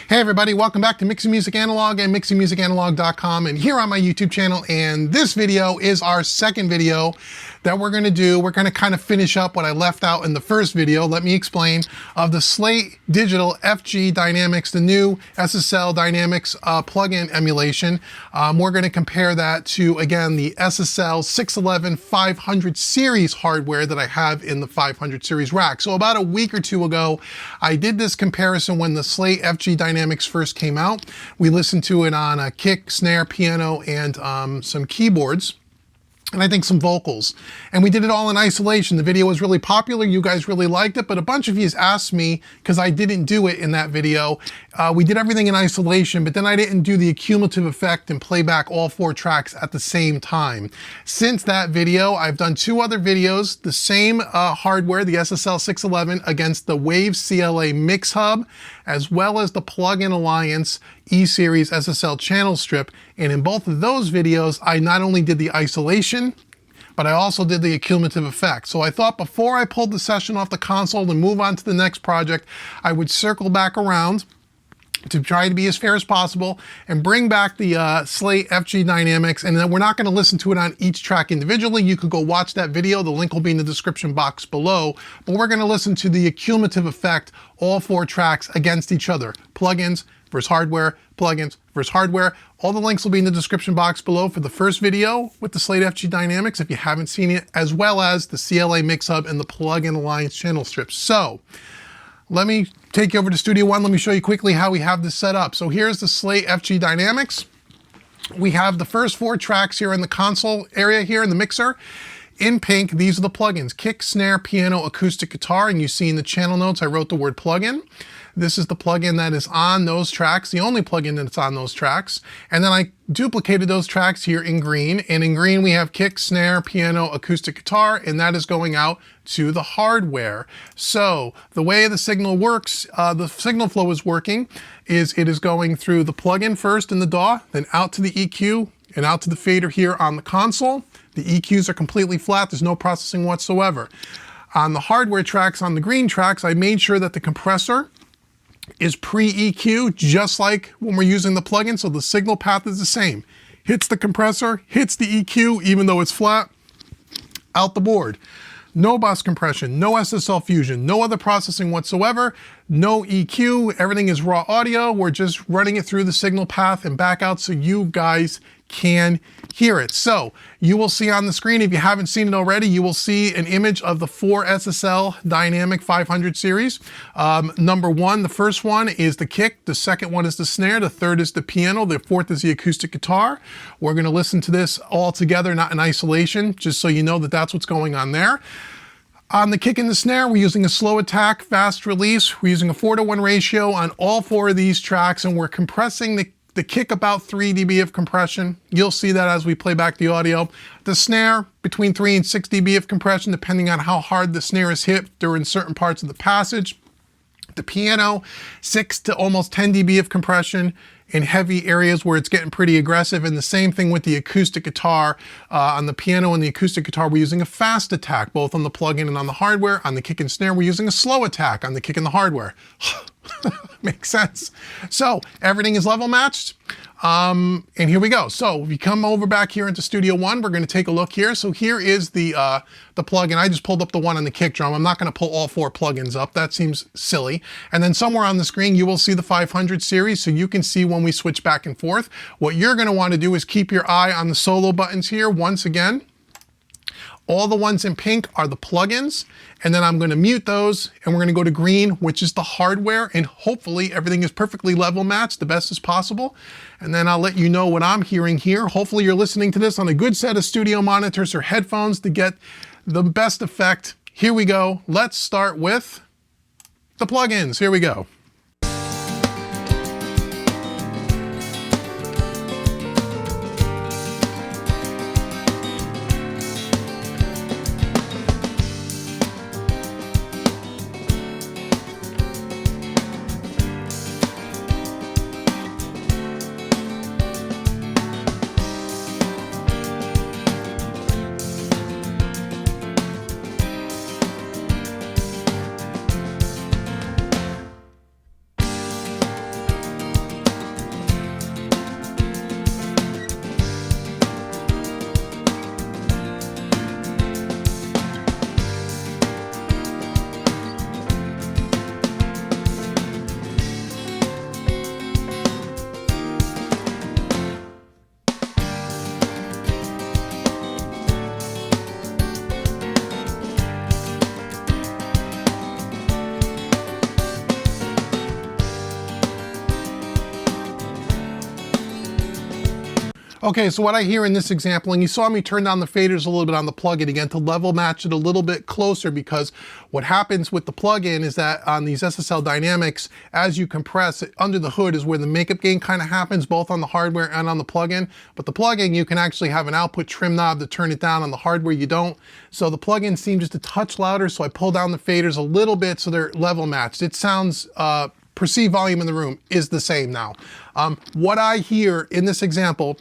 Hey everybody, welcome back to Mixing Music Analog and mixingmusicanalog.com, and here on my YouTube channel. And this video is our second video that we're gonna do. We're gonna kind of finish up what I left out in the first video. Let me explain, of the Slate Digital FG Dynamics, the new SSL Dynamics plugin emulation. We're gonna compare that to, again, the SSL 611 500 series hardware that I have in the 500 series rack. So about a week or two ago, I did this comparison when the Slate FG Dynamics first came out. We listened to it on a kick, snare, piano, and some keyboards, and I think some vocals. And we did it all in isolation. The video was really popular. You guys really liked it, but a bunch of you asked me, because I didn't do it in that video, we did everything in isolation, but then I didn't do the accumulative effect and play back all 4 tracks at the same time. Since that video, I've done 2 other videos, the same hardware, the SSL 611 against the Wave CLA Mix Hub, as well as the Plug-in Alliance E-Series SSL channel strip. And in both of those videos, I not only did the isolation, but I also did the accumulative effect. So I thought before I pulled the session off the console and move on to the next project, I would circle back around to try to be as fair as possible and bring back the Slate FG Dynamics. And then we're not going to listen to it on each track individually. You could go watch that video. The link will be in the description box below. But we're going to listen to the accumulative effect, all 4 tracks against each other. Plugins versus hardware, plugins versus hardware. All the links will be in the description box below for the first video with the Slate FG Dynamics if you haven't seen it, as well as the CLA Mix Hub and the Plug-in Alliance channel strips. So let me take you over to Studio One. Let me show you quickly how we have this set up. So here's the Slate FG Dynamics. We have the first 4 tracks here in the console area here in the mixer. In pink, these are the plugins: kick, snare, piano, acoustic guitar. And you see in the channel notes, I wrote the word plugin. This is the plugin that is on those tracks, the only plugin that's on those tracks. And then I duplicated those tracks here in green. And in green, we have kick, snare, piano, acoustic guitar, and that is going out to the hardware. So the way the signal works, the signal flow is working, is it is going through the plugin first in the DAW, then out to the EQ, and out to the fader here on the console. The EQs are completely flat. There's no processing whatsoever. On the hardware tracks, on the green tracks, I made sure that the compressor is pre-EQ, just like when we're using the plugin, so the signal path is the same. Hits the compressor, hits the EQ, even though it's flat, out the board. No bus compression, no SSL fusion, no other processing whatsoever, no EQ, everything is raw audio. We're just running it through the signal path and back out so you guys can hear it. So you will see on the screen, if you haven't seen it already, you will see an image of the 4 SSL Dynamic 500 series. Number 1, the first one is the kick, the second one is the snare, the third is the piano, the fourth is the acoustic guitar. We're going to listen to this all together, not in isolation, just so you know that that's what's going on there. On the kick and the snare, we're using a slow attack, fast release. We're using a 4:1 ratio on all 4 of these tracks, and we're compressing the kick about 3 dB of compression. You'll see that as we play back the audio. The snare, between 3 and 6 dB of compression, depending on how hard the snare is hit during certain parts of the passage. The piano, 6 to almost 10 dB of compression in heavy areas where it's getting pretty aggressive. And the same thing with the acoustic guitar. On the piano and the acoustic guitar, we're using a fast attack, both on the plug-in and on the hardware. On the kick and snare, we're using a slow attack on the kick and the hardware. Makes sense. So everything is level matched. And here we go. So if you come over back here into Studio One, we're going to take a look here. So here is the plugin. I just pulled up the one on the kick drum. I'm not going to pull all 4 plugins up. That seems silly. And then somewhere on the screen, you will see the 500 series, so you can see when we switch back and forth. What you're going to want to do is keep your eye on the solo buttons here. Once again, all the ones in pink are the plugins, and then I'm going to mute those, and we're going to go to green, which is the hardware, and hopefully everything is perfectly level matched, the best as possible. And then I'll let you know what I'm hearing here. Hopefully you're listening to this on a good set of studio monitors or headphones to get the best effect. Here we go. Let's start with the plugins. Here we go. Okay, so what I hear in this example, and you saw me turn down the faders a little bit on the plugin again to level match it a little bit closer, because what happens with the plugin is that on these SSL dynamics, as you compress it, under the hood is where the makeup gain kind of happens, both on the hardware and on the plugin. But the plugin, you can actually have an output trim knob to turn it down. On the hardware, you don't. So the plugin seems just a touch louder, so I pull down the faders a little bit so they're level matched. It sounds, perceived volume in the room is the same now. What I hear in this example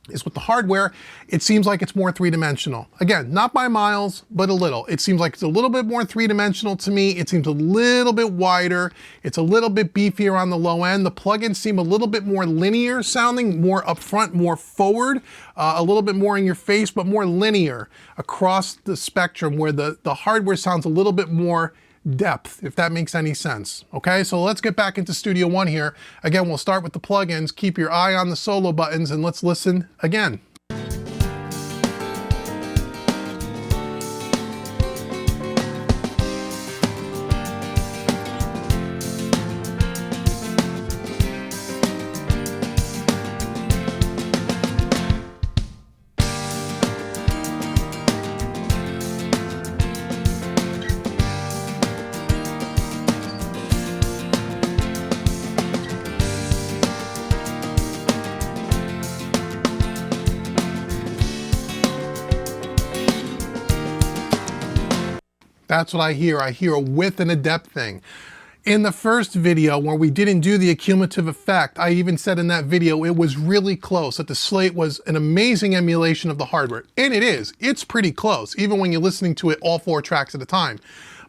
is with the hardware, it seems like it's more three-dimensional. Again, not by miles, but a little. It seems like it's a little bit more three-dimensional to me. It seems a little bit wider. It's a little bit beefier on the low end. The plugins seem a little bit more linear sounding, more upfront, more forward, a little bit more in your face, but more linear across the spectrum, where the hardware sounds a little bit more depth, if that makes any sense. Okay, so let's get back into Studio One here. Again, we'll start with the plugins. Keep your eye on the solo buttons and let's listen again. That's what I hear. I hear a width and a depth thing. In the first video where we didn't do the accumulative effect, I even said in that video it was really close, that the Slate was an amazing emulation of the hardware. And it is. It's pretty close, even when you're listening to it all 4 tracks at a time.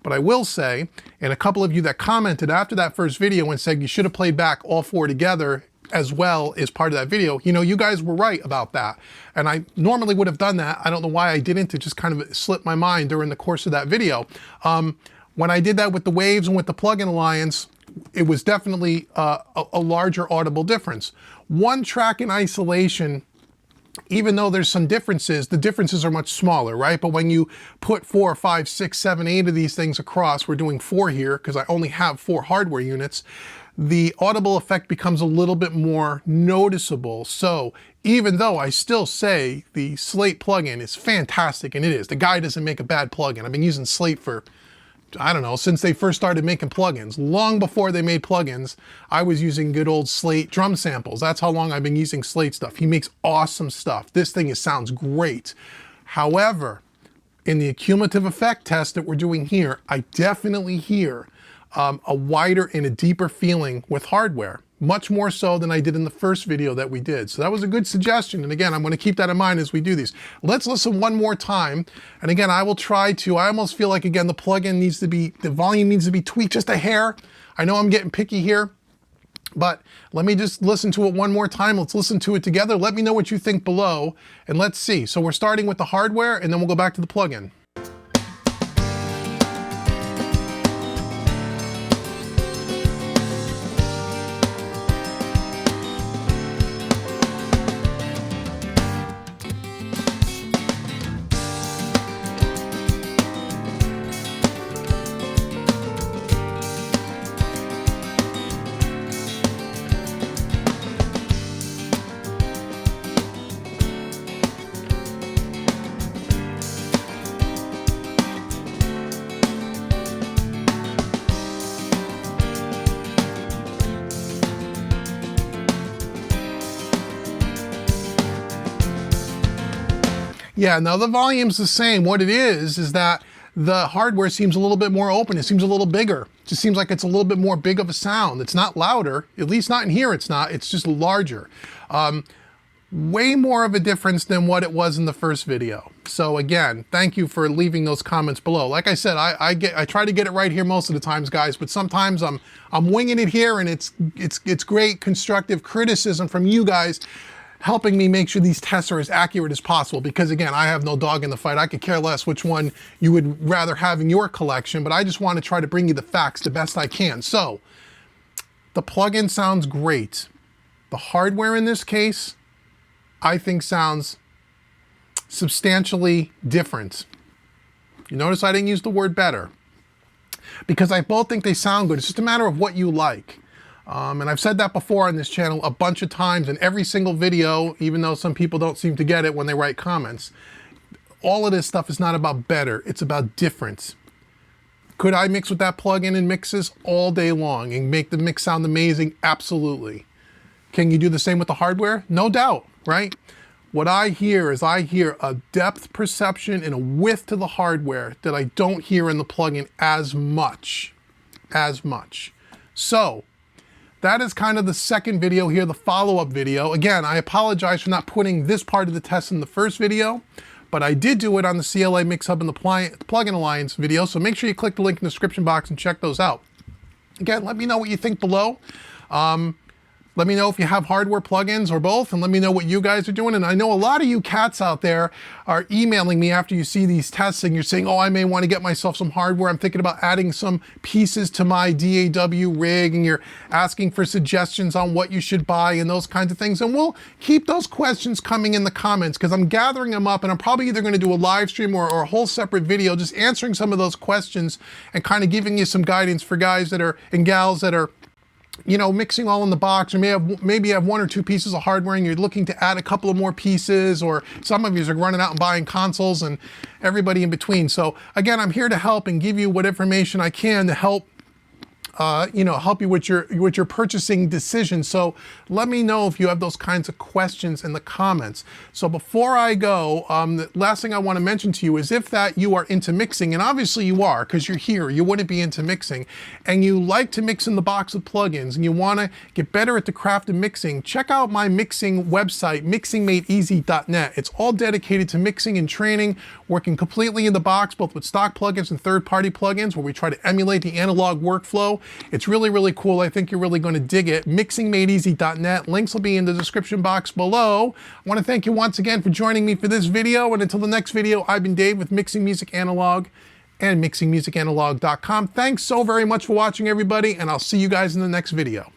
But I will say, and a couple of you that commented after that first video and said you should have played back all 4 together as well as part of that video, you know, you guys were right about that. And I normally would have done that. I don't know why I didn't. It just kind of slipped my mind during the course of that video. When I did that with the Waves and with the Plugin Alliance, it was definitely a larger audible difference. One track in isolation, even though there's some differences, the differences are much smaller, right? But when you put 4, 5, 6, 7, 8 of these things across, we're doing 4 here because I only have 4 hardware units, the audible effect becomes a little bit more noticeable. So even though I still say the Slate plugin is fantastic, and it is, the guy doesn't make a bad plugin. I've been using Slate for, I don't know, since they first started making plugins. Long before they made plugins, I was using good old Slate drum samples. That's how long I've been using Slate stuff. He makes awesome stuff. This thing sounds great. However, in the accumulative effect test that we're doing here, I definitely hear a wider and a deeper feeling with hardware, much more so than I did in the first video that we did. So that was a good suggestion. And again, I'm going to keep that in mind as we do these. Let's listen one more time. And again, I will try to, I almost feel like, again, the plugin needs to be, the volume needs to be tweaked just a hair. I know I'm getting picky here, but let me just listen to it one more time. Let's listen to it together. Let me know what you think below, and let's see. So we're starting with the hardware, and then we'll go back to the plugin. Yeah, now the volume's the same. What it is that the hardware seems a little bit more open. It seems a little bigger. It just seems like it's a little bit more big of a sound. It's not louder, at least not in here it's not, it's just larger. Way more of a difference than what it was in the first video. So again, thank you for leaving those comments below. Like I said, I try to get it right here most of the times, guys, but sometimes I'm winging it here, and it's great constructive criticism from you guys, helping me make sure these tests are as accurate as possible, because again, I have no dog in the fight. I could care less which one you would rather have in your collection, but I just want to try to bring you the facts the best I can. So the plugin sounds great. The hardware in this case, I think, sounds substantially different. You notice I didn't use the word better, because I both think they sound good. It's just a matter of what you like. And I've said that before on this channel a bunch of times in every single video, even though some people don't seem to get it when they write comments. All of this stuff is not about better, it's about difference. Could I mix with that plugin in mixes all day long and make the mix sound amazing? Absolutely. Can you do the same with the hardware? No doubt, right? What I hear is I hear a depth perception and a width to the hardware that I don't hear in the plugin as much. So that is kind of the second video here, the follow-up video. Again, I apologize for not putting this part of the test in the first video, but I did do it on the CLA Mix Hub and the Plugin Alliance video, so make sure you click the link in the description box and check those out. Again, let me know what you think below. Let me know if you have hardware plugins or both, and let me know what you guys are doing. And I know a lot of you cats out there are emailing me after you see these tests and you're saying, oh, I may want to get myself some hardware. I'm thinking about adding some pieces to my DAW rig, and you're asking for suggestions on what you should buy and those kinds of things. And we'll keep those questions coming in the comments because I'm gathering them up, and I'm probably either going to do a live stream or a whole separate video just answering some of those questions and kind of giving you some guidance for guys that are and gals that are, you know, mixing all in the box, or maybe you have one or two pieces of hardware and you're looking to add a couple of more pieces, or some of you are running out and buying consoles, and everybody in between. So again, I'm here to help and give you what information I can to help help you with your purchasing decision. So let me know if you have those kinds of questions in the comments. So before I go, the last thing I want to mention to you is if that you are into mixing, and obviously you are because you're here, you wouldn't be into mixing, and you like to mix in the box with plugins, and you want to get better at the craft of mixing, check out my mixing website, mixingmadeeasy.net. It's all dedicated to mixing and training, working completely in the box, both with stock plugins and third-party plugins, where we try to emulate the analog workflow. It's really, really cool. I think you're really going to dig it. Mixingmadeeasy.net. Links will be in the description box below. I want to thank you once again for joining me for this video. And until the next video, I've been Dave with Mixing Music Analog and mixingmusicanalog.com. Thanks so very much for watching, everybody, and I'll see you guys in the next video.